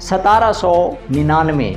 1799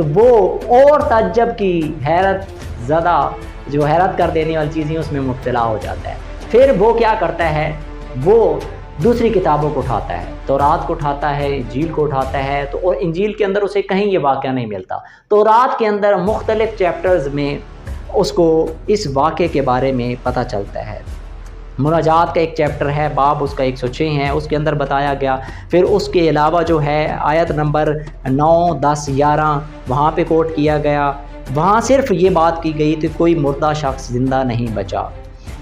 تو وہ اور تعجب کی حیرت زدہ جو حیرت کر دینے والی چیزیں اس میں مبتلا ہو جاتا ہے۔ پھر وہ کیا کرتا ہے، وہ دوسری کتابوں کو اٹھاتا ہے، تورات کو اٹھاتا ہے، انجیل کو اٹھاتا ہے، تو اور انجیل کے اندر اسے کہیں یہ واقعہ نہیں ملتا۔ تورات کے اندر مختلف چیپٹرز میں اس کو اس واقعے کے بارے میں پتہ چلتا ہے۔ مناجات کا ایک چیپٹر ہے، باب اس کا 106 ہے، اس کے اندر بتایا گیا۔ پھر اس کے علاوہ جو ہے آیت نمبر 9، 10، 11 وہاں پہ کوٹ کیا گیا، وہاں صرف یہ بات کی گئی کہ کوئی مردہ شخص زندہ نہیں بچا۔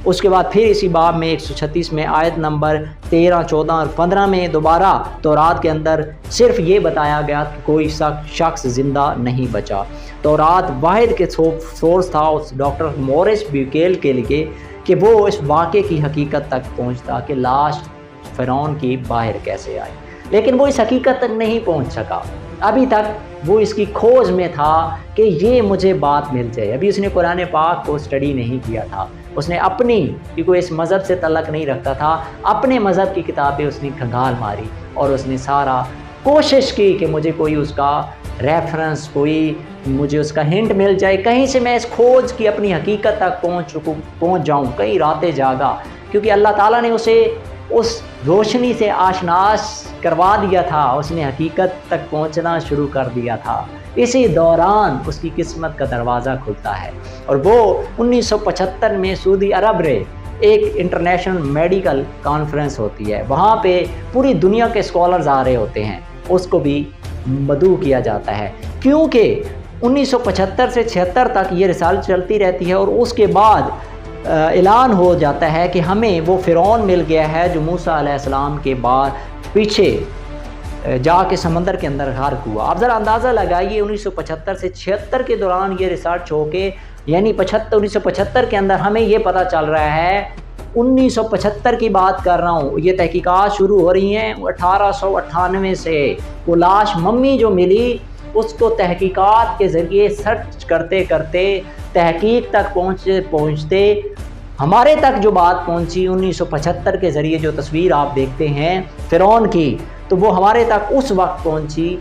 اس کے بعد پھر اسی باب میں 136 میں آیت نمبر 13، 14 اور 15 میں دوبارہ تورات کے اندر صرف یہ بتایا گیا کہ کوئی شخص زندہ نہیں بچا۔ تورات واحد کے سورس تھا اس ڈاکٹر مورس بیوکیل کے لیے کہ وہ اس واقعے کی حقیقت تک پہنچتا کہ لاش فرعون کی باہر کیسے آئی، لیکن وہ اس حقیقت تک نہیں پہنچ سکا۔ ابھی تک وہ اس کی کھوج میں تھا کہ یہ مجھے بات مل جائے۔ ابھی اس نے قرآن پاک کو اسٹڈی نہیں کیا تھا، اس نے اپنی، کیونکہ اس مذہب سے تعلق نہیں رکھتا تھا، اپنے مذہب کی کتابیں اس نے کھنگال ماری اور اس نے سارا کوشش کی کہ مجھے کوئی اس کا ریفرنس، کوئی مجھے اس کا ہنٹ مل جائے، کہیں سے میں اس کھوج کی اپنی حقیقت تک پہنچ جاؤں۔ کئی راتیں جاگا، کیونکہ اللہ تعالیٰ نے اسے اس روشنی سے آشناس کروا دیا تھا، اس نے حقیقت تک پہنچنا شروع کر دیا تھا۔ اسی دوران اس کی قسمت کا دروازہ کھلتا ہے، اور وہ 1975 میں سعودی عرب میں ایک انٹرنیشنل میڈیکل کانفرنس ہوتی ہے، وہاں پہ پوری دنیا کے اسکالرز آ رہے ہوتے ہیں، اس کو بھی مدعو کیا جاتا ہے، کیونکہ 1975 سے 76 تک یہ ریسرچ چلتی رہتی ہے، اور اس کے بعد اعلان ہو جاتا ہے کہ ہمیں وہ فرعون مل گیا ہے جو موسیٰ علیہ السلام کے بعد پیچھے جا کے سمندر کے اندر غرق ہوا۔ آپ ذرا اندازہ لگائیے 1975 سے 76 کے دوران یہ ریسرچ ہو کے، یعنی 1975 کے اندر ہمیں یہ پتہ چل رہا ہے، 1975 کی بات کر رہا ہوں، یہ تحقیقات شروع ہو رہی ہیں 1898 سے۔ وہ لاش ممی جو ملی اس کو تحقیقات کے ذریعے سرچ کرتے کرتے تحقیق تک پہنچتے ہمارے تک جو بات پہنچی 1975 کے ذریعے، جو تصویر آپ دیکھتے ہیں فرعون کی، تو وہ ہمارے تک اس وقت پہنچی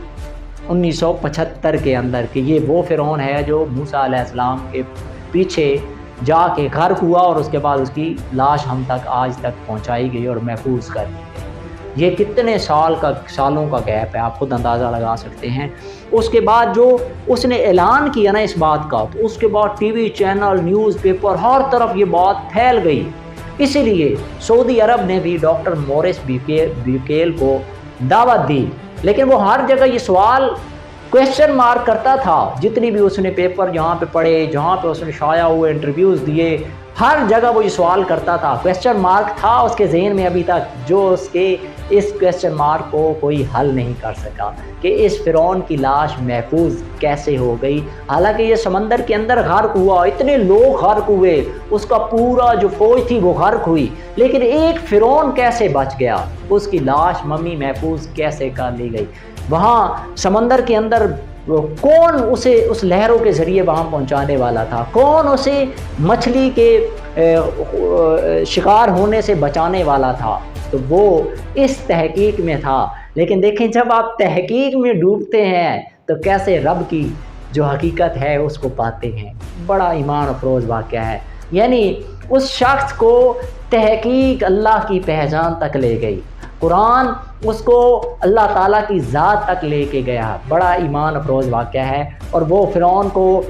1975 کے اندر کہ یہ وہ فرعون ہے جو موسیٰ علیہ السلام کے پیچھے جا کے غرق ہوا، اور اس کے بعد اس کی لاش ہم تک آج تک پہنچائی گئی اور محفوظ کر دی گئی۔ یہ کتنے سالوں کا گیپ ہے، آپ خود اندازہ لگا سکتے ہیں۔ اس کے بعد جو اس نے اعلان کیا نا اس بات کا، تو اس کے بعد TV channel, newspaper, ہر طرف یہ بات پھیل گئی۔ اسی لیے سعودی عرب نے بھی ڈاکٹر مورس بیوکیل کو دعوت دی، لیکن وہ ہر جگہ یہ سوال کویسچن مارک کرتا تھا۔ جتنی بھی اس نے پیپر جہاں پہ پڑھے، جہاں پہ اس نے شائع ہوئے انٹرویوز دیے، ہر جگہ وہ یہ سوال کرتا تھا، کویسچن مارک تھا اس کے ذہن میں ابھی تک، جو اس کے اس کویسچن مارک کو کوئی حل نہیں کر سکا کہ اس فرعون کی لاش محفوظ کیسے ہو گئی۔ حالانکہ یہ سمندر کے اندر غرق ہوا، اتنے لوگ غرق ہوئے، اس کا پورا جو فوج تھی وہ غرق ہوئی، لیکن ایک فرعون کیسے بچ گیا، اس کی لاش ممی محفوظ کیسے کر لی گئی۔ وہاں سمندر کے اندر کون اسے اس لہروں کے ذریعے وہاں پہنچانے والا تھا، کون اسے مچھلی کے شکار ہونے سے بچانے والا تھا، تو وہ اس تحقیق میں تھا۔ لیکن دیکھیں جب آپ تحقیق میں ڈوبتے ہیں تو کیسے رب کی جو حقیقت ہے اس کو پاتے ہیں۔ بڑا ایمان افروز واقعہ ہے، یعنی اس شخص کو تحقیق اللہ کی پہچان تک لے گئی، قرآن اس کو اللہ تعالیٰ کی ذات تک لے کے گیا۔ بڑا ایمان افروز واقعہ ہے، اور وہ فرعون کو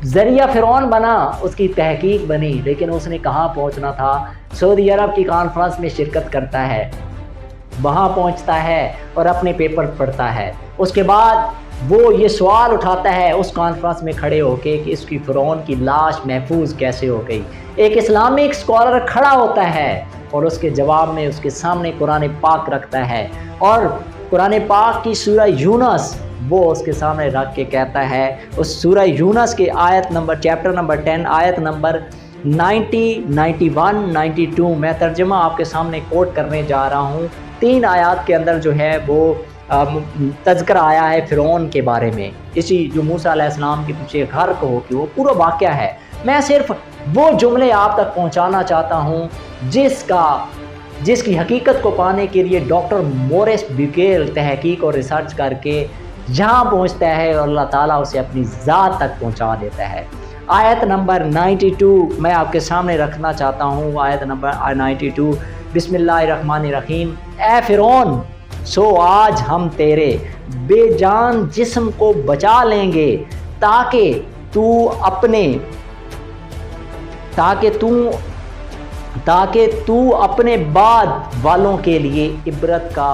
ذریعہ فرعون بنا، اس کی تحقیق بنی، لیکن اس نے کہاں پہنچنا تھا؟ سعودی عرب کی کانفرنس میں شرکت کرتا ہے، وہاں پہنچتا ہے اور اپنے پیپر پڑھتا ہے۔ اس کے بعد وہ یہ سوال اٹھاتا ہے اس کانفرنس میں کھڑے ہو کے کہ اس کی فرعون کی لاش محفوظ کیسے ہو گئی۔ ایک اسلامک اسکالر کھڑا ہوتا ہے اور اس کے جواب میں اس کے سامنے قرآن پاک رکھتا ہے، اور قرآن پاک کی سورہ یونس وہ اس کے سامنے رکھ کے کہتا ہے، اس سورہ یونس کے آیت نمبر چیپٹر نمبر 10 آیت نمبر 90، 91، 92 میں ترجمہ آپ کے سامنے کوٹ کرنے جا رہا ہوں۔ 3 آیات کے اندر جو ہے وہ تذکرہ آیا ہے فرعون کے بارے میں، اسی جو موسیٰ علیہ السلام کے پیچھے غرق ہو کے وہ پورا واقعہ ہے۔ میں صرف وہ جملے آپ تک پہنچانا چاہتا ہوں جس کی حقیقت کو پانے کے لیے ڈاکٹر مورس بیوکیل تحقیق اور ریسرچ کر کے جہاں پہنچتا ہے اور اللہ تعالیٰ اسے اپنی ذات تک پہنچا دیتا ہے۔ آیت نمبر 92 میں آپ کے سامنے رکھنا چاہتا ہوں، آیت نمبر 92، بسم اللہ الرحمن الرحیم۔ اے فرعون، سو آج ہم تیرے بے جان جسم کو بچا لیں گے تاکہ تو اپنے بعد والوں کے لیے عبرت کا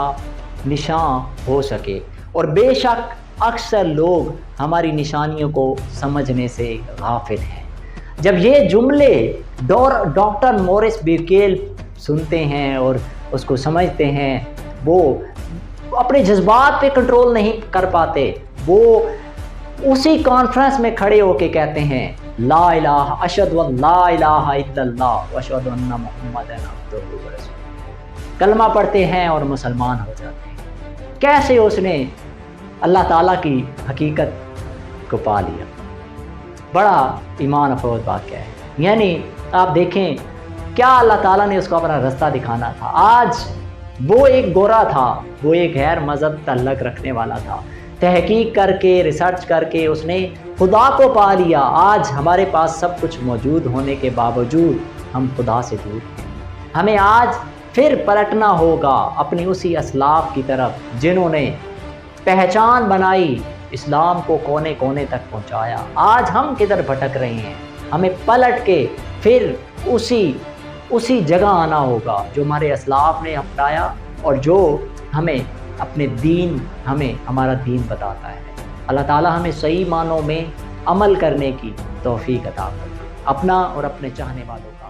نشان ہو سکے، اور بے شک اکثر لوگ ہماری نشانیوں کو سمجھنے سے غافل ہیں۔ جب یہ جملے ڈاکٹر مورس بیکیل سنتے ہیں اور اس کو سمجھتے ہیں، وہ اپنے جذبات پہ کنٹرول نہیں کر پاتے، وہ اسی کانفرنس میں کھڑے ہو کے کہتے ہیں لا الہ اشہد ان لا الہ الا اللہ واشہد ان محمد عبدہ ورسولہ، کلمہ پڑھتے ہیں اور مسلمان ہو جاتے ہیں۔ کیسے اس نے اللہ تعالیٰ کی حقیقت کو پا لیا، بڑا ایمان افروز واقعہ ہے۔ یعنی آپ دیکھیں کیا اللہ تعالیٰ نے اس کو اپنا رستہ دکھانا تھا۔ آج وہ ایک گورا تھا، وہ ایک غیر مذہب تعلق رکھنے والا تھا، تحقیق کر کے ریسرچ کر کے اس نے خدا کو پا لیا۔ آج ہمارے پاس سب کچھ موجود ہونے کے باوجود ہم خدا سے دور ہیں۔ ہمیں آج پھر پلٹنا ہوگا اپنی اسی اسلاف کی طرف جنہوں نے پہچان بنائی، اسلام کو کونے کونے تک پہنچایا۔ آج ہم کدھر بھٹک رہے ہیں؟ ہمیں پلٹ کے پھر اسی جگہ آنا ہوگا جو ہمارے اسلاف نے اپنایا اور جو ہمیں اپنے دین ہمارا دین بتاتا ہے۔ اللہ تعالیٰ ہمیں صحیح معنوں میں عمل کرنے کی توفیق عطا کرے، اپنا اور اپنے چاہنے والوں کا